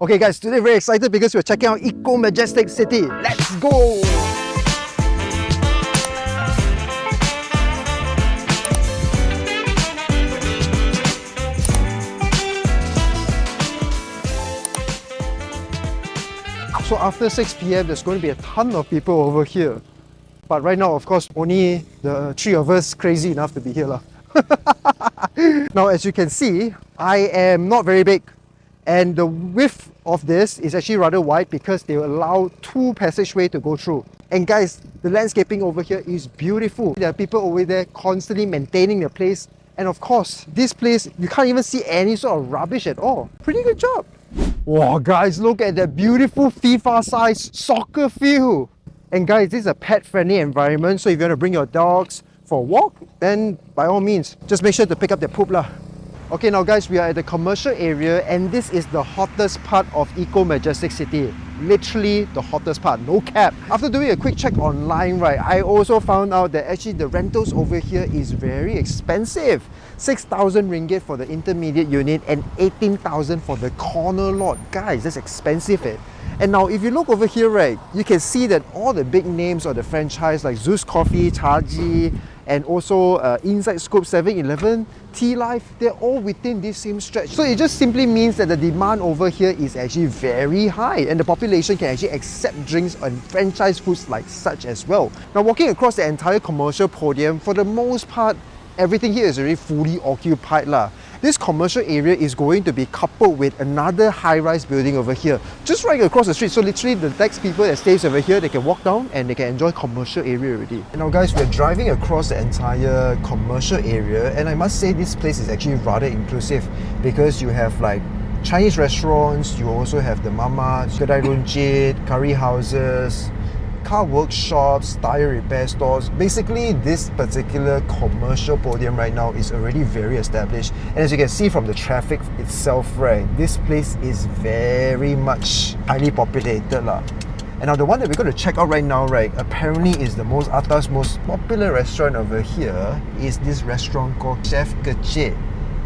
Okay guys, today very excited because we're checking out Majestic City. Let's go! So after 6 p.m, there's going to be a ton of people over here. But right now, of course, only the three of us crazy enough to be here. Now, as you can see, I am not very big. And the width of this is actually rather wide because they allow two passageways to go through. And guys, the landscaping over here is beautiful. There are people over there constantly maintaining the place. And of course, this place, you can't even see any sort of rubbish at all. Pretty good job. Wow, guys, look at that beautiful FIFA-sized soccer field. And guys, this is a pet-friendly environment. So if you want to bring your dogs for a walk, then by all means, just make sure to pick up their poop lah. Okay, now guys, we are at the commercial area and this is the hottest part of Majestic City. Literally the hottest part, no cap. After doing a quick check online, right, I also found out that actually the rentals over here is very expensive. 6,000 ringgit for the intermediate unit and 18,000 for the corner lot. Guys, that's expensive, eh? And now if you look over here, right, you can see that all the big names of the franchise like Zeus Coffee, Chargy, and also Inside Scoop, 7-Eleven, T-Life, they're all within this same stretch. So it just simply means that the demand over here is actually very high and the population can actually accept drinks and franchise foods like such as well. Now walking across the entire commercial podium, for the most part, everything here is already fully occupied lah. This commercial area is going to be coupled with another high-rise building over here, just right across the street. So literally the next people that stays over here, they can walk down and they can enjoy commercial area already. And now guys, we're driving across the entire commercial area and I must say this place is actually rather inclusive because you have like Chinese restaurants, you also have the mamas, kedai runcit, curry houses, car workshops, tire repair stores. Basically, this particular commercial podium right now is already very established. And as you can see from the traffic itself, right, this place is very much highly populated lah. And now the one that we're going to check out right now, right, apparently is the most atas, most popular restaurant over here is this restaurant called Chef Kecil.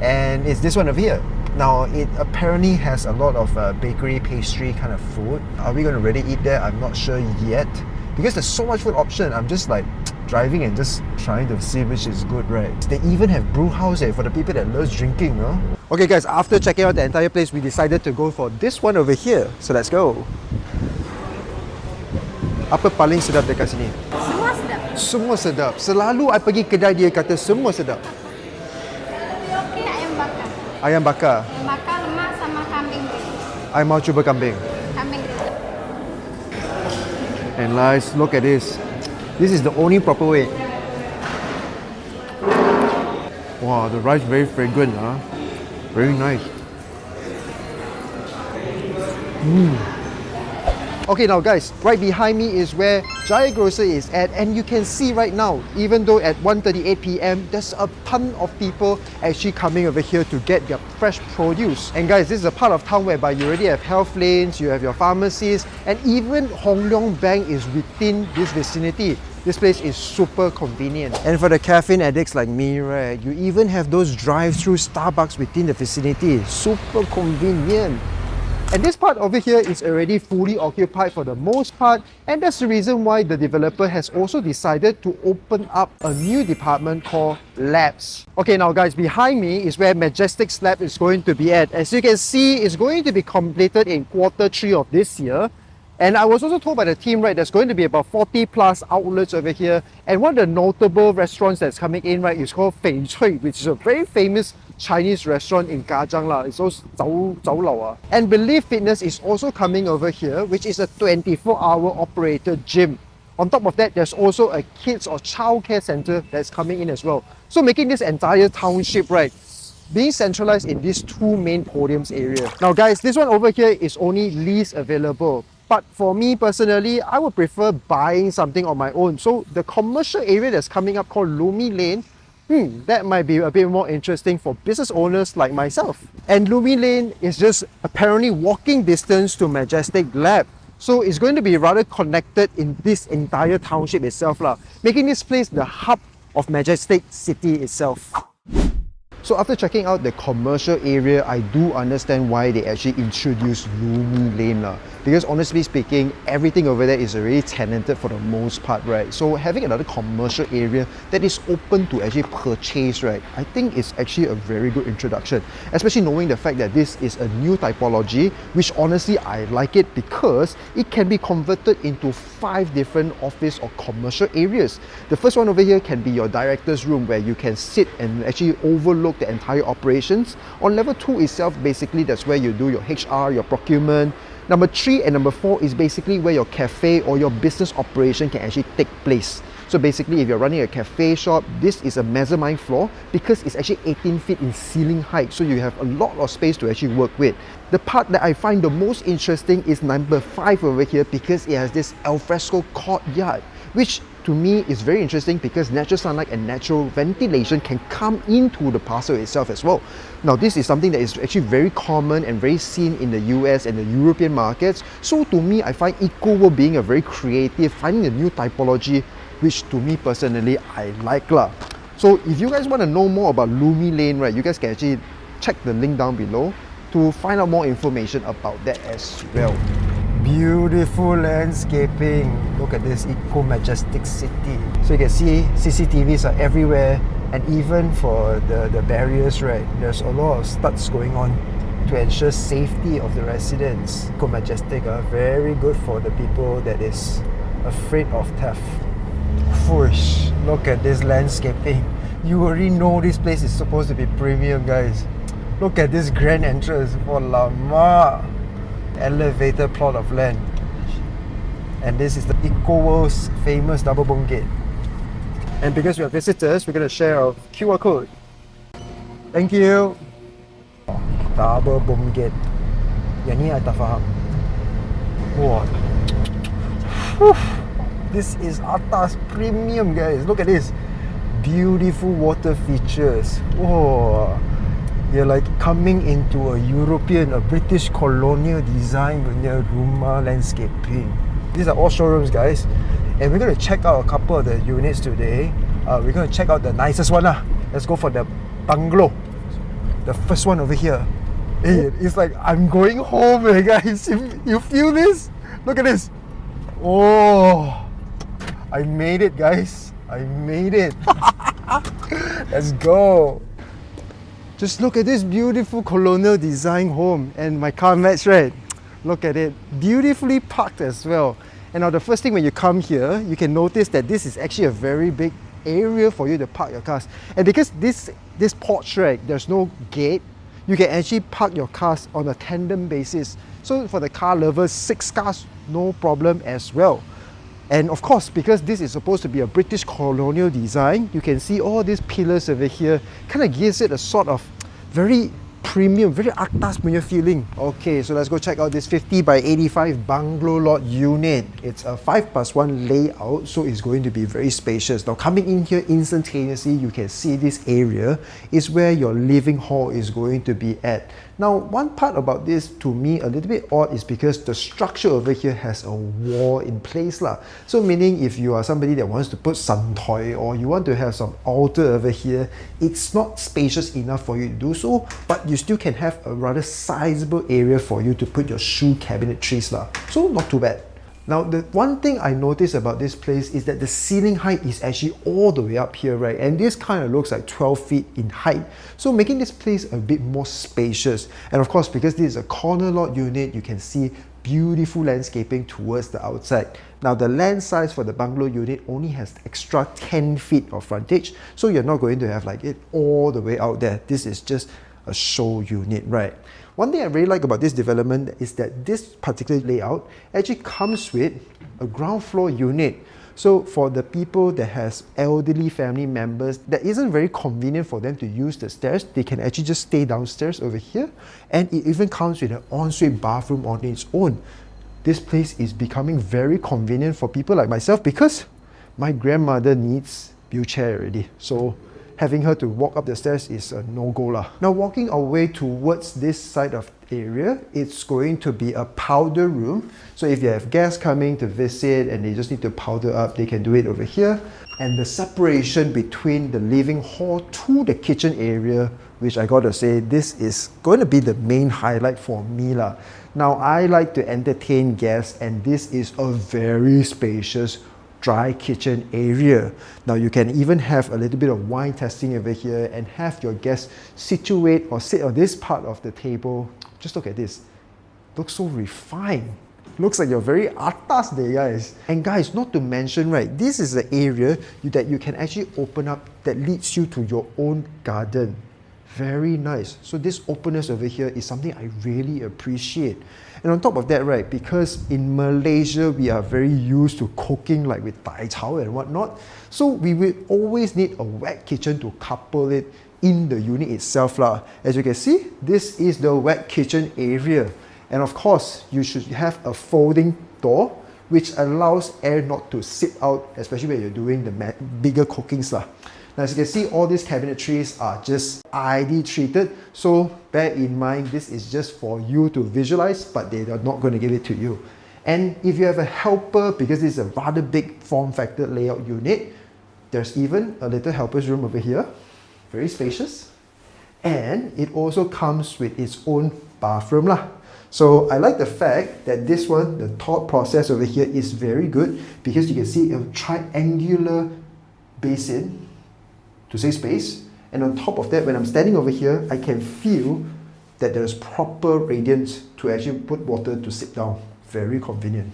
And it's this one over here. Now, it apparently has a lot of bakery, pastry kind of food. Are we going to really eat there? I'm not sure yet. Because there's so much food option, I'm just like driving and just trying to see which is good, right? They even have brew house for the people that loves drinking, no? Okay guys, after checking out the entire place, we decided to go for this one over here. So let's go. Apa paling sedap dekat sini? Semua sedap. Semua sedap. Selalu I pergi kedai dia kata semua sedap. Okey, ayam bakar. Ayam bakar. Ayam bakar, lemak sama kambing grill. I mau cuba kambing. Kambing grill. And guys, look at this. This is the only proper way. Wow, the rice very fragrant, huh? Very nice. Okay, now guys, right behind me is where Jaya Grocer is at, and you can see right now, even though at 1:38 p.m, there's a ton of people actually coming over here to get their fresh produce. And guys, this is a part of town whereby you already have health lanes, you have your pharmacies, and even Hong Leong Bank is within this vicinity. This place is super convenient. And for the caffeine addicts like me, right, you even have those drive-through Starbucks within the vicinity. Super convenient. And this part over here is already fully occupied for the most part, and that's the reason why the developer has also decided to open up a new department called Labs. Okay, now guys, behind me is where Majestic's lab is going to be at. As you can see, it's going to be completed in Q3 of this year. And I was also told by the team, right, there's going to be about 40 plus outlets over here. And one of the notable restaurants that's coming in, right, is called Fei Cui, which is a very famous Chinese restaurant in Kajang lah. It's also Zhao Lao. And Believe Fitness is also coming over here, which is a 24-hour operated gym. On top of that, there's also a kids or childcare center that's coming in as well. So making this entire township, right, being centralized in these two main podiums area. Now guys, this one over here is only lease available. But for me personally, I would prefer buying something on my own. So the commercial area that's coming up called Lumi Lane, that might be a bit more interesting for business owners like myself. And Lumi Lane is just apparently walking distance to Majestic Lab. So it's going to be rather connected in this entire township itself, making this place the hub of Majestic City itself. So after checking out the commercial area, I do understand why they actually introduced Lumi Lane lah. Because honestly speaking, everything over there is already tenanted for the most part, right? So having another commercial area that is open to actually purchase, right, I think it's actually a very good introduction. Especially knowing the fact that this is a new typology, which honestly I like it because it can be converted into 5 different office or commercial areas. The first one over here can be your director's room where you can sit and actually overlook the entire operations. On level 2 itself, basically that's where you do your HR, your procurement. Number 3 and number 4 is basically where your cafe or your business operation can actually take place. So basically, if you're running a cafe shop, this is a mezzanine floor because it's actually 18 feet in ceiling height. So you have a lot of space to actually work with. The part that I find the most interesting is number 5 over here because it has this alfresco courtyard, which to me is very interesting because natural sunlight and natural ventilation can come into the parcel itself as well. Now this is something that is actually very common and very seen in the US and the European markets. So to me, I find EcoWorld being a very creative, finding a new typology, which to me personally, I like lah. So if you guys want to know more about Lumi Lane, right, you guys can actually check the link down below to find out more information about that as well. Beautiful landscaping. Look at this Majestic city. So you can see CCTVs are everywhere, and even for the barriers, right, there's a lot of studs going on to ensure safety of the residents. Majestic are very good for the people that is afraid of theft. Whoosh, look at this landscaping. You already know this place is supposed to be premium, guys. Look at this grand entrance. Walama! Elevated plot of land. And this is the EcoWorld's famous double boom gate. And because we are visitors, we're going to share our QR code. Thank you. Double boom gate. Yang ni I tak faham. Wow. This is atas premium, guys. Look at this. Beautiful water features. Whoa. You're like coming into a European, a British Colonial design punya rumah landscaping. These are all showrooms, guys. And we're going to check out a couple of the units today. We're going to check out the nicest one lah. Let's go for the bungalow. The first one over here. Hey, it's like I'm going home, guys. You feel this? Look at this. Oh, I made it, guys. I made it. Let's go. Just look at this beautiful colonial design home, and my car match, right? Look at it, beautifully parked as well. And now the first thing when you come here, you can notice that this is actually a very big area for you to park your cars. And because this porch, right, there's no gate, you can actually park your cars on a tandem basis. So for the car lovers, 6 cars, no problem as well. And of course, because this is supposed to be a British colonial design, you can see all these pillars over here, kind of gives it a sort of very premium, very atas punya feeling. Okay, so let's go check out this 50 by 85 bungalow lot unit. It's a 5+1 layout, so it's going to be very spacious. Now coming in here instantaneously, you can see this area is where your living hall is going to be at. Now, one part about this to me a little bit odd is because the structure over here has a wall in place lah. So meaning if you are somebody that wants to put santoi or you want to have some altar over here, it's not spacious enough for you to do so, but you still can have a rather sizable area for you to put your shoe cabinetries lah. So not too bad. Now, the one thing I noticed about this place is that the ceiling height is actually all the way up here, right? And this kind of looks like 12 feet in height. So making this place a bit more spacious. And of course, because this is a corner lot unit, you can see beautiful landscaping towards the outside. Now, the land size for the bungalow unit only has extra 10 feet of frontage. So you're not going to have like it all the way out there. This is just a show unit, right? One thing I really like about this development is that this particular layout actually comes with a ground floor unit. So for the people that has elderly family members that isn't very convenient for them to use the stairs, they can actually just stay downstairs over here. And it even comes with an ensuite bathroom on its own. This place is becoming very convenient for people like myself because my grandmother needs wheelchair already. So having her to walk up the stairs is a no-go lah. Now walking our way towards this side of area, it's going to be a powder room. So if you have guests coming to visit and they just need to powder up, they can do it over here. And the separation between the living hall to the kitchen area which I gotta say, this is going to be the main highlight for me lah. Now, I like to entertain guests, and this is a very spacious dry kitchen area. Now, you can even have a little bit of wine tasting over here and have your guests situate or sit on this part of the table. Just look at this. Looks so refined. Looks like you're very atas there, guys. And guys, not to mention, right, this is the area that you can actually open up that leads you to your own garden. Very nice. So this openness over here is something I really appreciate. And on top of that, right, because in Malaysia, we are very used to cooking like with tai chao and whatnot. So we will always need a wet kitchen to couple it in the unit itself lah. As you can see, this is the wet kitchen area. And of course, you should have a folding door which allows air not to seep out, especially when you're doing the bigger cookings lah. Now, as you can see, all these cabinetries are just ID treated. So bear in mind, this is just for you to visualize, but they are not going to give it to you. And if you have a helper, because this is a rather big form factor layout unit, there's even a little helper's room over here. Very spacious. And it also comes with its own bathroom lah. So I like the fact that this one, the thought process over here is very good, because you can see a triangular basin to save space. And on top of that, when I'm standing over here, I can feel that there's proper radiance to actually put water to sit down. Very convenient.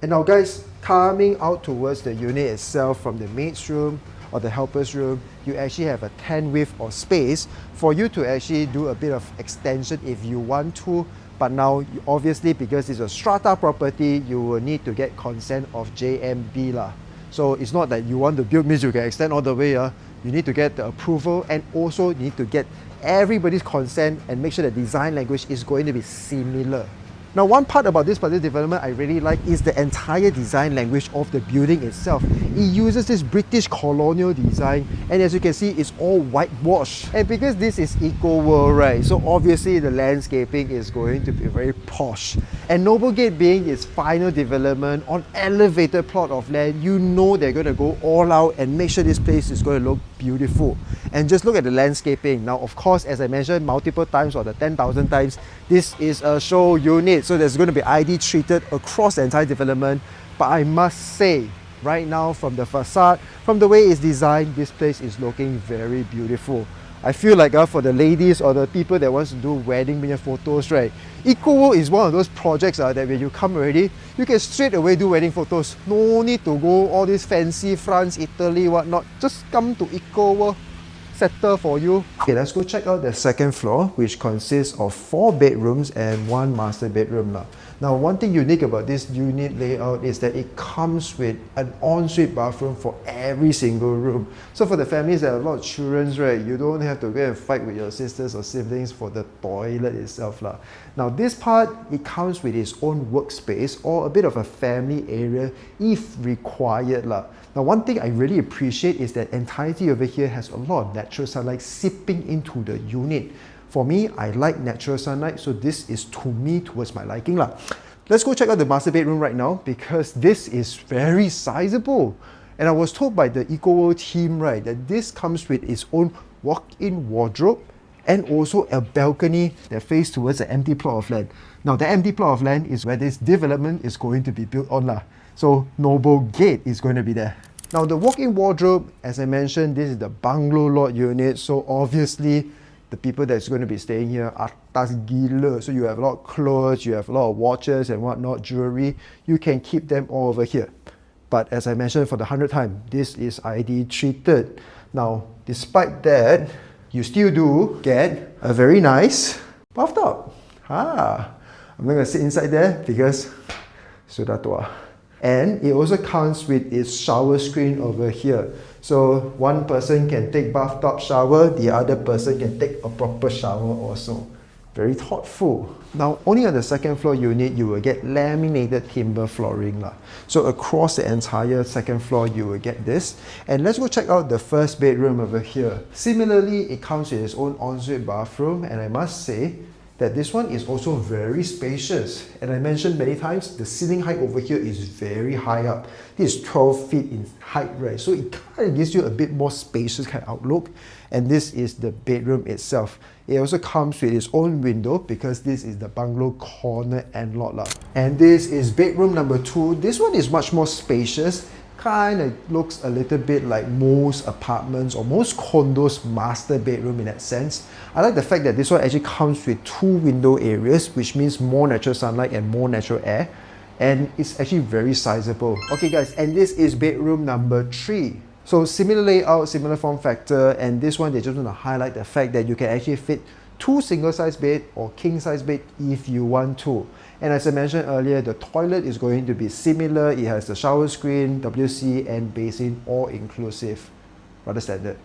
And now guys, coming out towards the unit itself from the maid's room or the helper's room, you actually have a 10 width of space for you to actually do a bit of extension if you want to. But now, obviously, because it's a strata property, you will need to get consent of JMB lah. So it's not that you want to build means you can extend all the way. You need to get the approval, and also you need to get everybody's consent and make sure the design language is going to be similar. Now, one part about this particular development I really like is the entire design language of the building itself. It uses this British Colonial design, and as you can see, it's all whitewashed. And because this is eco-world, right, so obviously the landscaping is going to be very posh. And Noblegate being its final development on elevated plot of land, you know they're going to go all out and make sure this place is going to look beautiful. And just look at the landscaping. Now, of course, as I mentioned multiple times, or the 10,000 times, this is a show unit, so there's going to be ID treated across the entire development. But I must say, right now, from the facade, from the way it's designed, this place is looking very beautiful. I feel like for the ladies or the people that wants to do wedding photos, right, EcoWorld is one of those projects that when you come already, you can straight away do wedding photos. No need to go all this fancy France, Italy, whatnot. Just come to EcoWorld, settle for you. Okay, let's go check out the second floor, which consists of 4 bedrooms and 1 master bedroom lah. Now, one thing unique about this unit layout is that it comes with an ensuite bathroom for every single room. So for the families that have a lot of children, right, you don't have to go and fight with your sisters or siblings for the toilet itself lah. Now, this part, it comes with its own workspace or a bit of a family area if required lah. Now, one thing I really appreciate is that entirety over here has a lot of natural sunlight seeping into the unit. For me, I like natural sunlight, so this is to me towards my liking lah. Let's go check out the master bedroom right now, because this is very sizable. And I was told by the EcoWorld team, right, that this comes with its own walk-in wardrobe and also a balcony that faces towards the empty plot of land. Now, the empty plot of land is where this development is going to be built on lah. So Noblegate is going to be there. Now, the walk-in wardrobe, as I mentioned, this is the bungalow lot unit, so obviously the people that's going to be staying here are atas gila. So you have a lot of clothes, you have a lot of watches and whatnot, jewelry. You can keep them all over here. But as I mentioned for the 100th time, this is ID treated. Now, despite that, you still do get a very nice bathtub. I'm not going to sit inside there because sudah tua. And it also comes with its shower screen over here. So one person can take bathtub shower, the other person can take a proper shower also. Very thoughtful. Now, only on the second floor unit, you will get laminated timber flooring lah. So across the entire second floor, you will get this. And let's go check out the first bedroom over here. Similarly, it comes with its own ensuite bathroom, and I must say, that this one is also very spacious. And I mentioned many times, the ceiling height over here is very high up. This is 12 feet in height, right? So it kind of gives you a bit more spacious kind of outlook. And this is the bedroom itself. It also comes with its own window because this is the bungalow corner and lot. And this is bedroom number 2. This one is much more spacious. Kind of looks a little bit like most apartments or most condos master bedroom in that sense. I like the fact that this one actually comes with 2 window areas, which means more natural sunlight and more natural air, and it's actually very sizable. Okay guys, and this is bedroom number 3. So similar layout, similar form factor, and this one they just want to highlight the fact that you can actually fit 2 single size bed or king size bed if you want to. And as I mentioned earlier, the toilet is going to be similar. It has the shower screen, WC and basin all inclusive. Rather standard.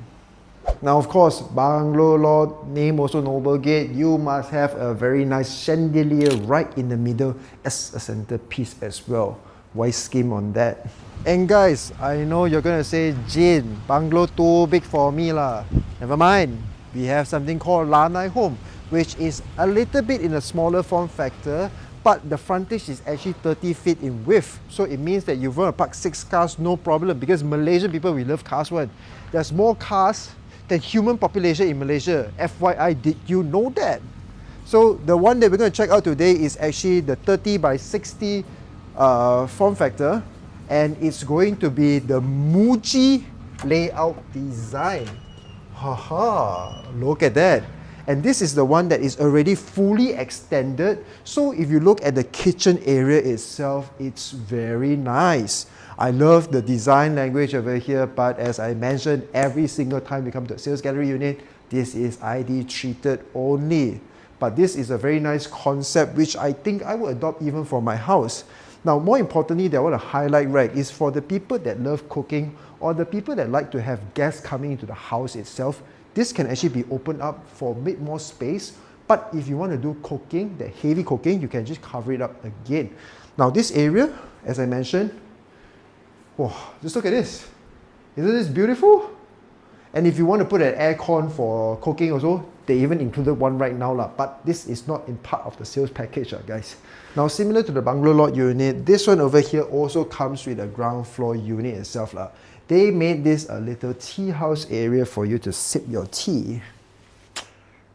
Now of course, bungalow lot, name also Noblegate, you must have a very nice chandelier right in the middle as a centerpiece as well. White scheme on that. And guys, I know you're gonna say, Jin, bungalow too big for me lah. Never mind. We have something called Lanai Home, which is a little bit in a smaller form factor, but the frontage is actually 30 feet in width. So it means that you want to park 6 cars, no problem, because Malaysian people, we love cars one. There's more cars than human population in Malaysia. FYI, did you know that? So the one that we're going to check out today is actually the 30 by 60 form factor, and it's going to be the Muji layout design. Haha, look at that. And this is the one that is already fully extended. So if you look at the kitchen area itself, it's very nice. I love the design language over here, but as I mentioned, every single time you come to a sales gallery unit, this is ID treated only. But this is a very nice concept, which I think I would adopt even for my house. Now, more importantly, that I want to highlight, right, is for the people that love cooking or the people that like to have guests coming into the house itself, this can actually be opened up for a bit more space. But if you want to do cooking, the heavy cooking, you can just cover it up again. Now this area, as I mentioned, whoa, just look at this. Isn't this beautiful? And if you want to put an aircon for cooking also, they even included one right now lah. But this is not in part of the sales package guys. Now similar to the bungalow lot unit, this one over here also comes with a ground floor unit itself lah. They made this a little tea house area for you to sip your tea.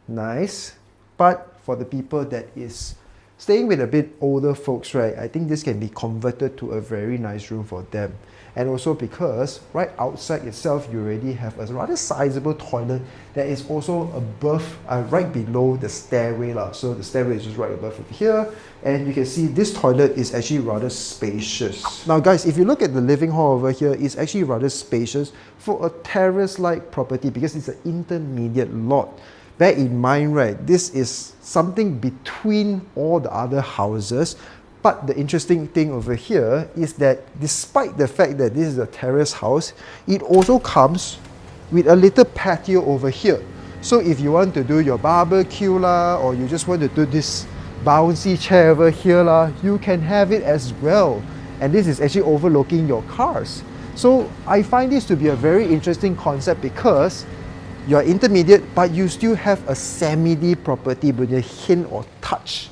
Nice. But for the people that is staying with a bit older folks, right, I think this can be converted to a very nice room for them. And also because right outside itself, you already have a rather sizable toilet that is also above, right below the stairway lah. So the stairway is just right above over here. And you can see this toilet is actually rather spacious. Now guys, if you look at the living hall over here, it's actually rather spacious for a terrace-like property because it's an intermediate lot. Bear in mind, right, this is something between all the other houses. But the interesting thing over here is that despite the fact that this is a terrace house, it also comes with a little patio over here. So if you want to do your barbecue lah, or you just want to do this bouncy chair over here lah, you can have it as well. And this is actually overlooking your cars. So I find this to be a very interesting concept because you're intermediate, but you still have a semi-D property with a hint or touch.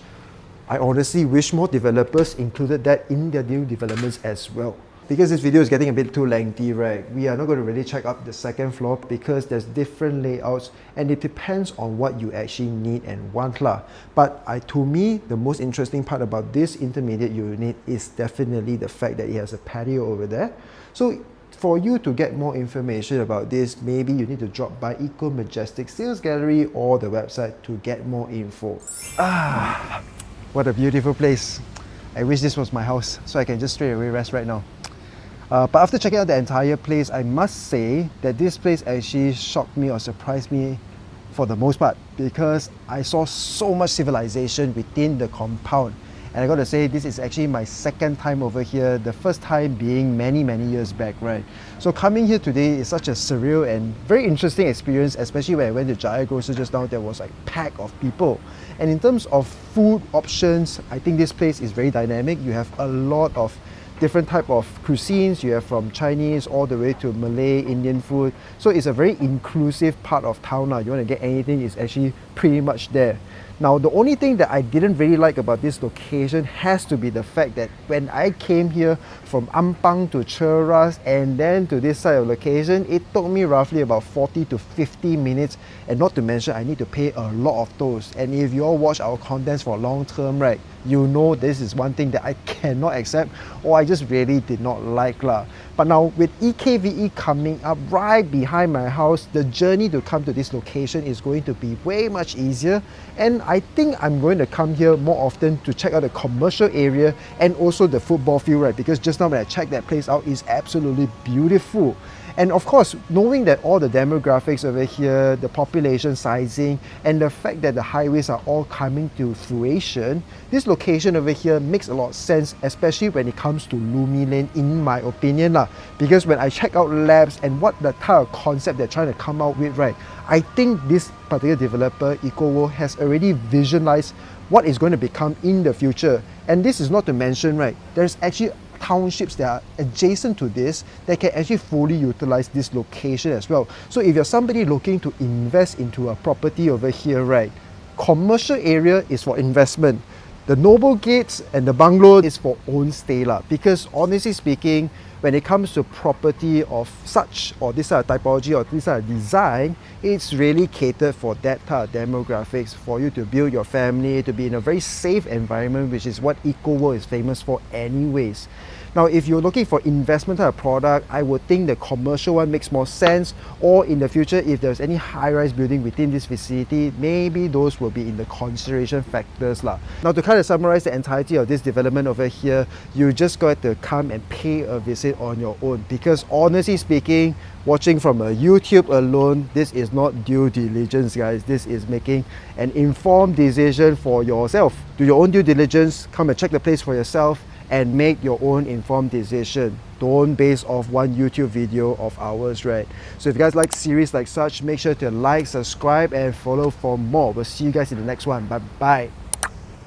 I honestly wish more developers included that in their new developments as well. Because this video is getting a bit too lengthy, right? We are not going to really check out the second floor because there's different layouts and it depends on what you actually need and want lah. But to me, the most interesting part about this intermediate unit is definitely the fact that it has a patio over there. So for you to get more information about this, maybe you need to drop by Majestic Sales Gallery or the website to get more info. What a beautiful place. I wish this was my house so I can just straight away rest right now. But after checking out the entire place, I must say that this place actually shocked me or surprised me for the most part because I saw so much civilization within the compound. And I gotta say, this is actually my second time over here, the first time being many years back, right? So coming here today is such a surreal and very interesting experience, especially when I went to Jaya Grocer just now, there was like a pack of people. And in terms of food options, I think this place is very dynamic. You have a lot of different type of cuisines. You have from Chinese all the way to Malay, Indian food. So it's a very inclusive part of town now. You want to get anything, it's actually pretty much there. Now, the only thing that I didn't really like about this location has to be the fact that when I came here from Ampang to Cheras and then to this side of location, it took me roughly about 40 to 50 minutes, and not to mention I need to pay a lot of tolls. And if you all watch our contents for long term, right, you know this is one thing that I cannot accept or I just really did not like lah. But now with EKVE coming up right behind my house, the journey to come to this location is going to be way much easier, and I think I'm going to come here more often to check out the commercial area and also the football field, right, because just now when I checked that place out, is absolutely beautiful. And of course, knowing that all the demographics over here, the population sizing, and the fact that the highways are all coming to fruition, this location over here makes a lot of sense, especially when it comes to Lumi Lane, in my opinion lah. Because when I check out labs and what the type of concept they're trying to come out with, right, I think this particular developer, EcoWorld, has already visualized what is going to become in the future. And this is not to mention, right, there's actually townships that are adjacent to this that can actually fully utilize this location as well. So if you're somebody looking to invest into a property over here, right, commercial area is for investment. The Noblegates and the bungalow is for own stay lah. Because honestly speaking, when it comes to property of such or this type of typology or this type of design, it's really catered for that type of demographics, for you to build your family, to be in a very safe environment, which is what EcoWorld is famous for anyways. Now, if you're looking for investment type of product, I would think the commercial one makes more sense, or in the future, if there's any high-rise building within this vicinity, maybe those will be in the consideration factors lah. Now, to kind of summarize the entirety of this development over here, you just got to come and pay a visit on your own, because honestly speaking, watching from a YouTube alone, this is not due diligence, guys. This is making an informed decision for yourself. Do your own due diligence, come and check the place for yourself, and make your own informed decision. Don't base off one YouTube video of ours, right? So if you guys like series like such, make sure to like, subscribe, and follow for more. We'll see you guys in the next one. Bye bye.